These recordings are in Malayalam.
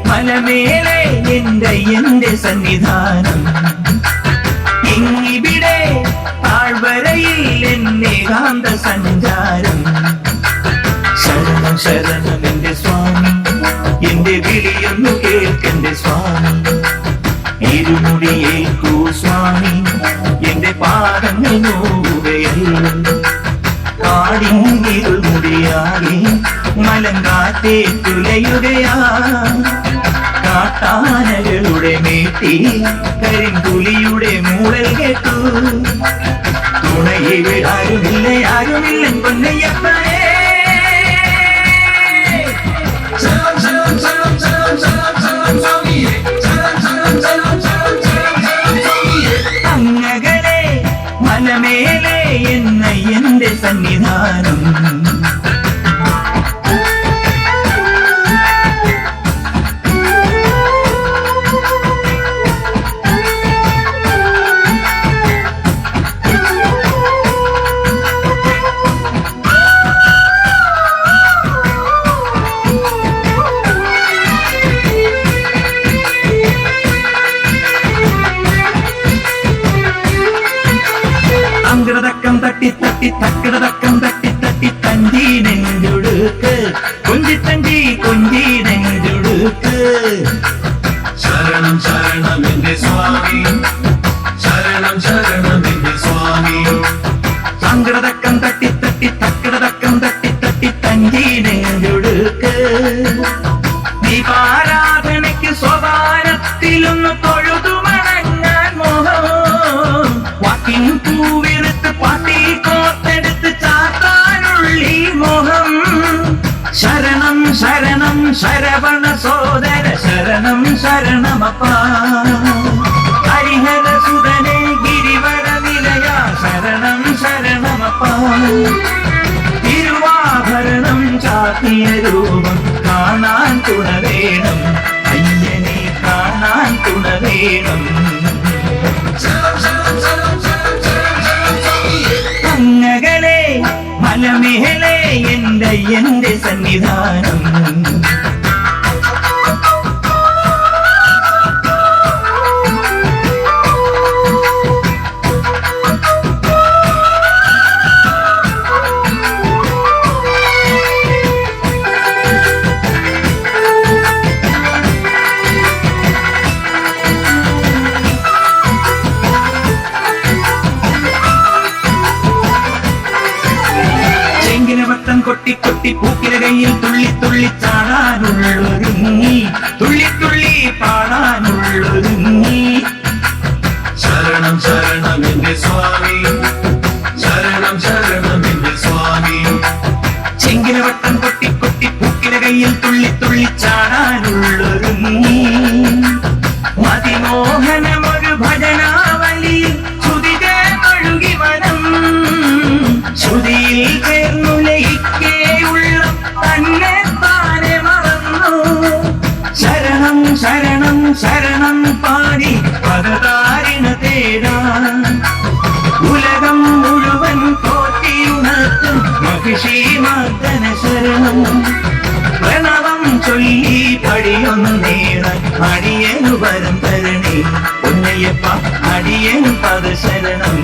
മലമേലെ എന്റെ സന്നിധാനം ഇങ്ങിവിടെ താഴ്വരയിൽ എന്നേകാന്ത സഞ്ചാരം. ശരണം ശരണം എന്റെ സ്വാമി, എന്റെ വിളിയൊന്നു കേൾക്കെന്റെ സ്വാമി. ഇരുമുടിയേൽക്കൂ സ്വാമി, എന്റെ പാദങ്ങൾ നോവുകയല്ലോ. കാടിങ്ങിരുമുടിയാകെ മലങ്കാറ്റേ തുലയുകയാ. കാട്ടാനകളുടെ മേട്ടി കരിങ്കുലിയുടെ മൂളൽ കേട്ടു. തുണയിൽ ആരുമില്ല ആരുമില്ല പൊന്നയ്യപ്പനേ. അങ്ങകലെ മലമേലെ എന്റെ സന്നിധാനം. അങ്കടതക്കം തട്ടി തട്ടി തക്കടതക്കം തട്ടി തട്ടി തഞ്ചി നെഞ്ചുടുക്ക് കൊഞ്ചി തഞ്ചി കൊഞ്ചി നെഞ്ചുടുക്ക്. ശരണം ശരണം എന്റെ സ്വാമി, ശരണം ശരണം എന്റെ സ്വാമി. അങ്കടതക്കം തട്ടി തട്ടി തക്കടതക്കം തട്ടി തട്ടി തഞ്ചി നെഞ്ചുടുക്ക്. ദീപാരാധനയ്ക്ക് സ്വഭാരത്തിലൊന്ന് തൊഴുതു മടങ്ങാൻ മോഹം. വാക്കിൻ പൂവിറുത്ത് പാട്ടി കോർത്തെടുത്ത് ചാത്താനുള്ളി മോഹം. ശരണം ശരണം ശരവണ സോദര ശരണം ശരണമപ്പ. ഹരിഹര സുതനെ ഗിരിവര നിലയ ശരണം ശരണമപ്പ. തിരുവാഭരണം ചാത്തിയ രൂപം കാണാൻ തുണ വേണം, അയ്യനെ കാണാൻ തുണ വേണം. അങ്ങകലെ മലമേലെ എന്റെ സന്നിധാനം. വട്ടം കൊട്ടി കൊട്ടി പൂക്കില കയ്യിൽ തുള്ളി തുള്ളി ചാടാനുള്ളൊരുങ്ങി, തുള്ളി തുള്ളി പാടാനുള്ളൊരുങ്ങി. ശരണം ശരണം എന്റെ സ്വാമി, ശരണം ശരണം എന്റെ സ്വാമി. ചെങ്കില വട്ടം കൊട്ടി കൊട്ടി പൂക്കില കയ്യിൽ തുള്ളി തുള്ളി ചാടാനുള്ളൊരുങ്ങി. മതിമോഹനമൊരു ഭജനാവലി ശ്രുതികേ ഒഴുകി വനം. ശ്രുതിയിൽ ചേർന്നു ലയിക്കേയുള്ള തന്നെ താനെ മറന്നു. ശരണം ശരണം ശരണം പാടി പദതാരിണ തേടാൻ. ഉലകം മുഴുവൻ തോറ്റിയുണർത്തും മഹിഷി മർദ്ദന ശരണം. പ്രണവം ചൊല്ലി പടിയൊന്നു നേടാൻ അടിയനു വരം തരണേ പൊന്നയ്യപ്പ, അടിയനു പദശരണം.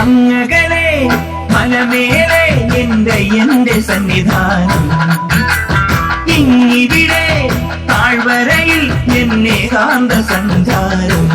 അങ്ങകലെ മലമേലെ എന്റെ സന്നിധാനം. ഇങ്ങിവിടെ താഴ്വരയിൽ എന്നേകാന്ത സഞ്ചാരം.